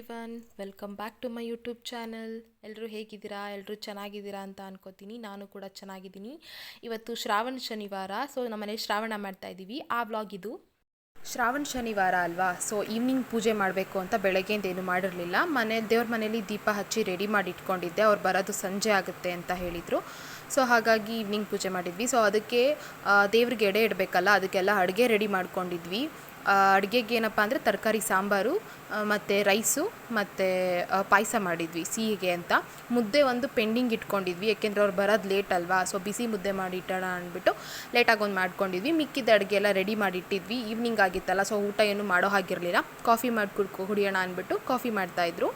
Everyone, welcome back to my YouTube channel. ಎಲ್ಲರೂ ಹೇಗಿದ್ದೀರಾ? ಎಲ್ಲರೂ ಚೆನ್ನಾಗಿದ್ದೀರಾ ಅಂತ ಅನ್ಕೋತೀನಿ. ನಾನು ಕೂಡ ಚೆನ್ನಾಗಿದ್ದೀನಿ. ಇವತ್ತು ಶ್ರಾವಣ ಶನಿವಾರ, ಸೊ ನಮ್ಮನೇಲಿ ಶ್ರಾವಣ ಮಾಡ್ತಾ ಇದ್ದೀವಿ. ಆ ವ್ಲಾಗ್ ಇದು. ಶ್ರಾವಣ ಶನಿವಾರ ಅಲ್ವಾ, ಸೊ ಈವ್ನಿಂಗ್ ಪೂಜೆ ಮಾಡಬೇಕು ಅಂತ ಬೆಳಗ್ಗೆಯಿಂದ ಏನು ಮಾಡಿರಲಿಲ್ಲ. ದೇವ್ರ ಮನೇಲಿ ದೀಪ ಹಚ್ಚಿ ರೆಡಿ ಮಾಡಿ ಇಟ್ಕೊಂಡಿದ್ದೆ. ಅವ್ರು ಬರೋದು ಸಂಜೆ ಆಗುತ್ತೆ ಅಂತ ಹೇಳಿದರು. ಸೊ ಹಾಗಾಗಿ ಈವ್ನಿಂಗ್ ಪೂಜೆ ಮಾಡಿದ್ವಿ. ಸೊ ಅದಕ್ಕೆ ದೇವ್ರಿಗೆ ಎಡೆ ಇಡಬೇಕಲ್ಲ, ಅದಕ್ಕೆಲ್ಲ ಅಡುಗೆ ರೆಡಿ ಮಾಡ್ಕೊಂಡಿದ್ವಿ. ಅಡುಗೆಗೆ ಏನಪ್ಪ ಅಂದರೆ ತರಕಾರಿ ಸಾಂಬಾರು ಮತ್ತು ರೈಸು ಮತ್ತು ಪಾಯಸ ಮಾಡಿದ್ವಿ ಸಿಹಿಗೆ ಅಂತ. ಮುದ್ದೆ ಒಂದು ಪೆಂಡಿಂಗ್ ಇಟ್ಕೊಂಡಿದ್ವಿ, ಏಕೆಂದರೆ ಅವ್ರು ಬರೋದು ಲೇಟ್ ಅಲ್ವಾ. ಸೊ ಬಿಸಿ ಮುದ್ದೆ ಮಾಡಿ ಇಟ್ಟೋಣ ಅಂದ್ಬಿಟ್ಟು ಲೇಟಾಗಿ ಒಂದು ಮಾಡ್ಕೊಂಡಿದ್ವಿ. ಮಿಕ್ಕಿದ ಅಡುಗೆ ಎಲ್ಲ ರೆಡಿ ಮಾಡಿ ಇಟ್ಟಿದ್ವಿ. ಈವ್ನಿಂಗ್ ಆಗಿತ್ತಲ್ಲ, ಸೊ ಊಟ ಏನು ಮಾಡೋ ಹಾಗಿರಲಿಲ್ಲ. ಕಾಫಿ ಮಾಡಿ ಕುಡಿಯೋಣ ಅಂದ್ಬಿಟ್ಟು ಕಾಫಿ ಮಾಡ್ತಾಯಿದ್ರು.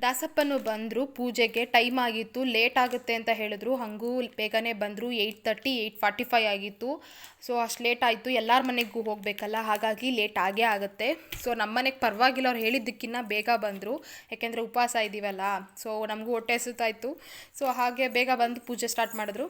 ದಾಸಪ್ಪನು ಬಂದರು ಪೂಜೆಗೆ. ಟೈಮ್ ಆಗಿತ್ತು, ಲೇಟ್ ಆಗುತ್ತೆ ಅಂತ ಹೇಳಿದ್ರು. ಹಾಗೂ ಬೇಗನೆ ಬಂದರು. 8:30 8:45 ಆಗಿತ್ತು. ಸೊ ಅಷ್ಟು ಲೇಟ್ ಆಯಿತು. ಎಲ್ಲರ ಮನೆಗೂ ಹೋಗಬೇಕಲ್ಲ, ಹಾಗಾಗಿ ಲೇಟ್ ಆಗೇ ಆಗುತ್ತೆ. ಸೊ ನಮ್ಮ ಮನೆಗೆ ಪರವಾಗಿಲ್ಲ, ಅವ್ರು ಹೇಳಿದ್ದಕ್ಕಿಂತ ಬೇಗ ಬಂದರು. ಯಾಕೆಂದರೆ ಉಪವಾಸ ಇದ್ದೀವಲ್ಲ, ಸೊ ನಮಗೂ ಹೊಟ್ಟೆ ಹಸಿತಾಯಿತು. ಸೊ ಹಾಗೆ ಬೇಗ ಬಂದು ಪೂಜೆ ಸ್ಟಾರ್ಟ್ ಮಾಡಿದ್ರು.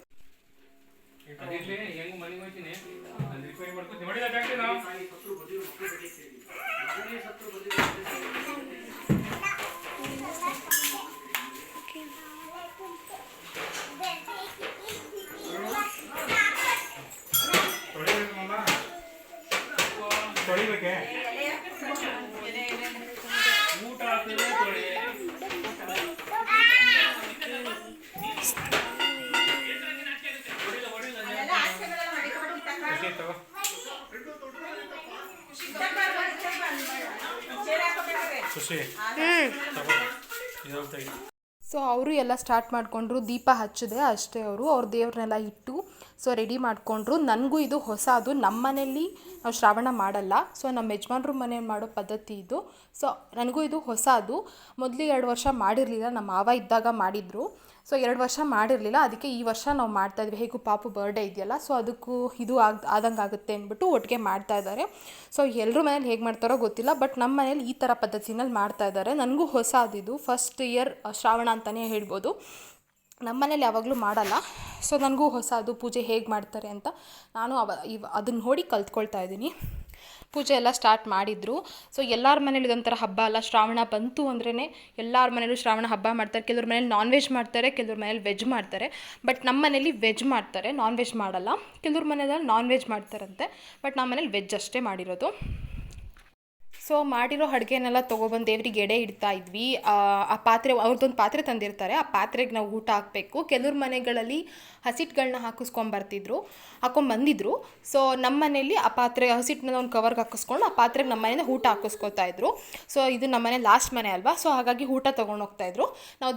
ಸೊ ಅವರು ಎಲ್ಲ ಸ್ಟಾರ್ಟ್ ಮಾಡಿಕೊಂಡ್ರು. ದೀಪ ಹಚ್ಚಿದೆ ಅಷ್ಟೇ. ಅವ್ರ ದೇವ್ರನ್ನೆಲ್ಲ ಇಟ್ಟು ಸೊ ರೆಡಿ ಮಾಡಿಕೊಂಡ್ರು. ನನಗೂ ಇದು ಹೊಸದು. ನಮ್ಮ ಮನೇಲಿ ನಾವು ಶ್ರಾವಣ ಮಾಡಲ್ಲ. ಸೊ ನಮ್ಮ ಯಜಮಾನ್ರ ಮನೇಲಿ ಮಾಡೋ ಪದ್ಧತಿ ಇದು. ಸೊ ನನಗೂ ಇದು ಹೊಸದು. ಮೊದಲು 2 ವರ್ಷ ಮಾಡಿರಲಿಲ್ಲ, ನಮ್ಮ ಮಾವ ಇದ್ದಾಗ ಮಾಡಿದರು. ಸೊ 2 ವರ್ಷ ಮಾಡಿರಲಿಲ್ಲ, ಅದಕ್ಕೆ ಈ ವರ್ಷ ನಾವು ಮಾಡ್ತಾಯಿದ್ವಿ. ಹೇಗೂ ಪಾಪು ಬರ್ಡೇ ಇದೆಯಲ್ಲ, ಸೊ ಅದಕ್ಕೂ ಇದು ಆದಂಗೆ ಆಗುತ್ತೆ ಅಂದ್ಬಿಟ್ಟು ಒಟ್ಟಿಗೆ ಮಾಡ್ತಾಯಿದ್ದಾರೆ. ಸೊ ಎಲ್ಲರ ಮನೇಲಿ ಹೇಗೆ ಮಾಡ್ತಾರೋ ಗೊತ್ತಿಲ್ಲ, ಬಟ್ ನಮ್ಮ ಮನೇಲಿ ಈ ಥರ ಪದ್ಧತಿನಲ್ಲಿ ಮಾಡ್ತಾಯಿದ್ದಾರೆ. ನನಗೂ ಹೊಸದಿದು, ಫಸ್ಟ್ ಇಯರ್ ಶ್ರಾವಣ ಅಂತಲೇ ಹೇಳ್ಬೋದು. ನಮ್ಮ ಮನೇಲಿ ಯಾವಾಗಲೂ ಮಾಡಲ್ಲ. ಸೊ ನನಗೂ ಹೊಸದು ಪೂಜೆ ಹೇಗೆ ಮಾಡ್ತಾರೆ ಅಂತ ನಾನು ಅದನ್ನು ನೋಡಿ ಕಲ್ತ್ಕೊಳ್ತಾ ಇದ್ದೀನಿ. ಪೂಜೆ ಎಲ್ಲ ಸ್ಟಾರ್ಟ್ ಮಾಡಿದರು. ಸೊ ಎಲ್ಲರ ಮನೇಲಿ ಇದೊಂಥರ ಹಬ್ಬ ಅಲ್ಲ, ಶ್ರಾವಣ ಬಂತು ಅಂದ್ರೇ ಎಲ್ಲರ ಮನೇಲೂ ಶ್ರಾವಣ ಹಬ್ಬ ಮಾಡ್ತಾರೆ. ಕೆಲವ್ರ ಮನೇಲಿ ನಾನ್ ವೆಜ್ ಮಾಡ್ತಾರೆ, ಕೆಲವ್ರ ಮನೇಲಿ ವೆಜ್ ಮಾಡ್ತಾರೆ. ಬಟ್ ನಮ್ಮ ಮನೇಲಿ ವೆಜ್ ಮಾಡ್ತಾರೆ, ನಾನ್ ವೆಜ್ ಮಾಡಲ್ಲ. ಕೆಲವ್ರ ಮನೇಲಿ ನಾನ್ ವೆಜ್ ಮಾಡ್ತಾರಂತೆ, ಬಟ್ ನಮ್ಮ ಮನೇಲಿ ವೆಜ್ ಅಷ್ಟೇ ಮಾಡಿರೋದು. ಸೊ ಮಾಡಿರೋ ಅಡುಗೆನೆಲ್ಲ ತೊಗೊಬಂದು ದೇವ್ರಿಗೆ ಎಡೆ ಇಡ್ತಾ ಇದ್ವಿ. ಆ ಪಾತ್ರೆ, ಅವ್ರದ್ದೊಂದು ಪಾತ್ರೆ ತಂದಿರ್ತಾರೆ, ಆ ಪಾತ್ರೆಗೆ ನಾವು ಊಟ ಹಾಕಬೇಕು. ಕೆಲವ್ರ ಮನೆಗಳಲ್ಲಿ ಹಸಿಟ್ಟುಗಳನ್ನ ಹಾಕೊಂಬಂದಿದ್ರು. ಸೊ ನಮ್ಮ ಮನೇಲಿ ಆ ಪಾತ್ರೆ ಹಸಿಟ್ಟನ್ನ ಒಂದು ಕವರ್ಗೆ ಹಾಕಿಸ್ಕೊಂಡು ಆ ಪಾತ್ರೆಗೆ ನಮ್ಮ ಮನೆಯಿಂದ ಊಟ ಹಾಕಿಸ್ಕೊತಾ ಇದ್ರು. ಸೊ ಇದು ನಮ್ಮ ಮನೆ ಲಾಸ್ಟ್ ಮನೆ ಅಲ್ವಾ, ಸೊ ಹಾಗಾಗಿ ಊಟ ತೊಗೊಂಡು ಹೋಗ್ತಾಯಿದ್ರು. ನಾವು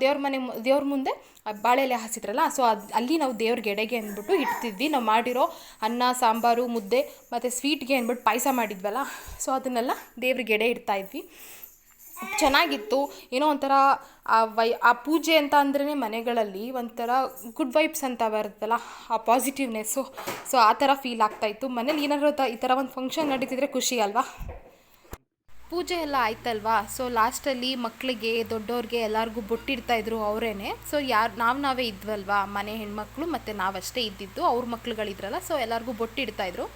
ದೇವ್ರ ಮುಂದೆ ಬಾಳೆ ಎಲೆ ಹಾಸಿದ್ರಲ್ಲ, ಸೊ ಅಲ್ಲಿ ನಾವು ದೇವ್ರಿಗೆ ಎಡೆಗೆ ಅಂದ್ಬಿಟ್ಟು ಇಡ್ತಿದ್ವಿ. ನಾವು ಮಾಡಿರೋ ಅನ್ನ ಸಾಂಬಾರು ಮುದ್ದೆ ಮತ್ತು ಸ್ವೀಟ್ಗೆ ಅಂದ್ಬಿಟ್ಟು ಪಾಯಸ ಮಾಡಿದ್ವಲ್ಲ, ಸೊ ಅದನ್ನೆಲ್ಲ ದೇವ್ರಿಗೆ ಎಡೆ ಇಡ್ತಾಯಿದ್ವಿ. ಚೆನ್ನಾಗಿತ್ತು. ಏನೋ ಒಂಥರ ಆ ಪೂಜೆ ಅಂತ ಅಂದ್ರೇ ಮನೆಗಳಲ್ಲಿ ಒಂಥರ ಗುಡ್ ವೈಬ್ಸ್ ಅಂತ ಬರುತ್ತಲ್ಲ, ಆ ಪಾಸಿಟಿವ್ನೆಸ್ಸು. ಸೊ ಆ ಥರ ಫೀಲ್ ಆಗ್ತಾಯಿತ್ತು. ಮನೇಲಿ ಏನಾದ್ರು ಈ ಥರ ಒಂದು ಫಂಕ್ಷನ್ ನಡೀತಿದ್ರೆ ಖುಷಿ ಅಲ್ವಾ. ಪೂಜೆ ಎಲ್ಲ ಆಯ್ತಲ್ವಾ. ಸೊ ಲಾಸ್ಟಲ್ಲಿ ಮಕ್ಕಳಿಗೆ ದೊಡ್ಡವ್ರಿಗೆ ಎಲ್ಲರಿಗೂ ಬೊಟ್ಟಿಡ್ತಾಯಿದ್ರು ಅವರೇ. ಸೊ ನಾವೇ ಇದ್ವಲ್ವಾ, ಮನೆ ಹೆಣ್ಮಕ್ಳು ಮತ್ತು ನಾವಷ್ಟೇ ಇದ್ದಿದ್ದು. ಅವ್ರ ಮಕ್ಳುಗಳಿದ್ರಲ್ಲ, ಸೊ ಎಲ್ಲರಿಗೂ ಬೊಟ್ಟಿಡ್ತಾಯಿದ್ರು.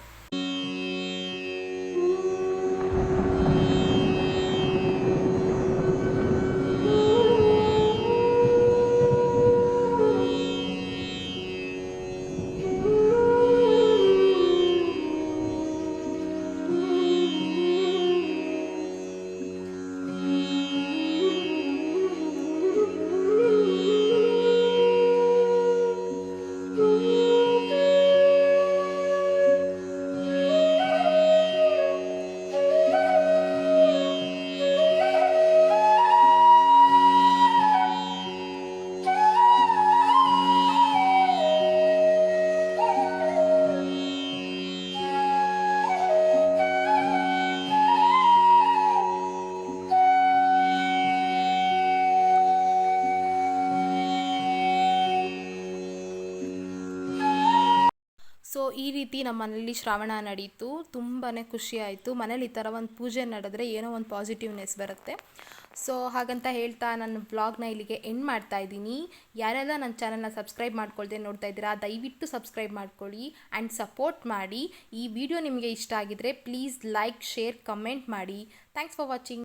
ಸೊ ಈ ರೀತಿ ನಮ್ಮ ಮನೇಲಿ ಶ್ರಾವಣ ನಡೀತು. ತುಂಬಾ ಖುಷಿ ಆಯಿತು. ಮನೇಲಿ ಈ ಥರ ಒಂದು ಪೂಜೆ ನಡೆದ್ರೆ ಏನೋ ಒಂದು ಪಾಸಿಟಿವ್ನೆಸ್ ಬರುತ್ತೆ. ಸೊ ಹಾಗಂತ ಹೇಳ್ತಾ ನನ್ನ ಬ್ಲಾಗ್ನ ಇಲ್ಲಿಗೆ ಎಂಡ್ ಮಾಡ್ತಾ ಇದ್ದೀನಿ. ಯಾರೆಲ್ಲ ನನ್ನ ಚಾನಲ್ನ ಸಬ್ಸ್ಕ್ರೈಬ್ ಮಾಡ್ಕೊಳ್ದೆ ನೋಡ್ತಾ ಇದ್ದೀರಾ, ದಯವಿಟ್ಟು ಸಬ್ಸ್ಕ್ರೈಬ್ ಮಾಡ್ಕೊಳ್ಳಿ ಆ್ಯಂಡ್ ಸಪೋರ್ಟ್ ಮಾಡಿ. ಈ ವಿಡಿಯೋ ನಿಮಗೆ ಇಷ್ಟ ಆಗಿದ್ರೆ ಪ್ಲೀಸ್ ಲೈಕ್, ಶೇರ್, ಕಮೆಂಟ್ ಮಾಡಿ. Thanks for watching.